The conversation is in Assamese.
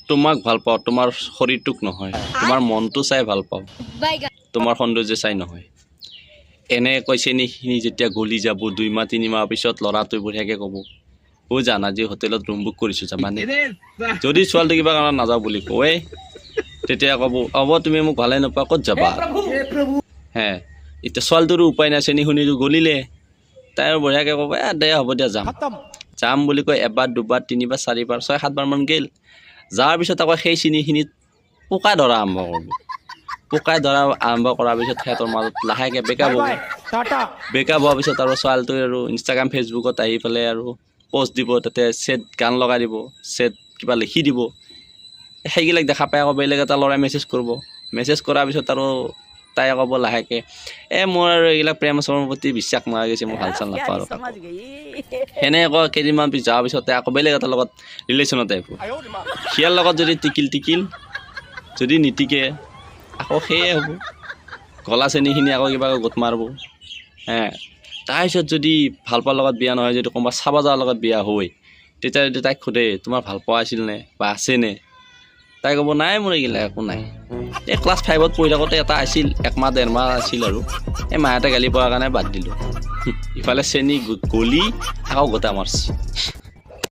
তোমাক ভাল পাওঁ তোমাৰ শৰীৰটোক নহয় তোমাৰ মনটো চাই ভাল পাওঁ তোমাৰ সৌন্দৰ্য চাই নহয় এনে কৈছে নিখিনি যেতিয়া গলি যাব 2 মাহ 3 মাহ পিছত ল'ৰাটোই বঢ়িয়াকে ক'ব ও জানা যে হোটেলত ৰুম বুক কৰিছোঁ যাবানে যদি ছোৱালীটো কিবা কাৰণত নাযাওঁ বুলি কয় তেতিয়া ক'ব হ'ব তুমি মোক ভালে নোপোৱা ক'ত যাবা হে এতিয়া ছোৱালীটোৰো উপায় নাই চেনি শুনি গলিলে তাই বঢ়িয়াকে ক'ব দে হ'ব দিয়া যাম বুলি কয় এবাৰ দুবাৰ 3 বাৰ 4 বাৰ 6 7 বাৰ মান গেল যাৰ পিছত আকৌ সেই চিনিখিনিত পোকা ধৰা আৰম্ভ কৰিব পোকাই ধৰা আৰম্ভ কৰাৰ পিছত সিহঁতৰ মাজত লাহেকৈ বেকআপ হ'ব বেকআপ হোৱাৰ পিছত আৰু ছোৱালীটোৱে আৰু ইনষ্টাগ্ৰাম ফেচবুকত আহি পেলাই আৰু পোষ্ট দিব তাতে চেট গান লগাই দিব চেট কিবা লিখি দিব সেইবিলাক দেখা পাই আকৌ বেলেগ এটা ল'ৰাই মেছেজ কৰাৰ পিছত আৰু তাই ক'ব লাহেকৈ মোৰ আৰু এইবিলাক প্ৰেম চমৰ প্ৰতি বিশ্বাস মৰা গৈছে মই ভাল চাল নাপাওঁ আৰু সেনে আকৌ কেইদিনমান যোৱাৰ পিছতে আকৌ বেলেগ এটাৰ লগত ৰিলেশ্যনত আহিব সিয়াৰ লগত যদি টিকিল যদি নিটিকে আকৌ সেয়ে হ'ব গলা চেনিখিনি আকৌ কিবা গোট মাৰিব তাৰপিছত যদি ভাল পোৱাৰ লগত বিয়া নহয় যদি কোনোবা চাব যোৱাৰ লগত বিয়া হয় তেতিয়া যদি তাইক সোধে তোমাৰ ভাল পোৱা আছিল নে বা আছেনে তাই ক'ব নাই মোৰ এইগিলা একো নাই এই ক্লাছ 5ত পঢ়ি থাকোঁতে এটা আছিল 1 মাহ 1.5 মাহ আছিল আৰু এই মাহঁতে গালি পোৱাৰ কাৰণে বাদ দিলোঁ ইফালে চেনি গলি আকৌ গোটা মাৰছি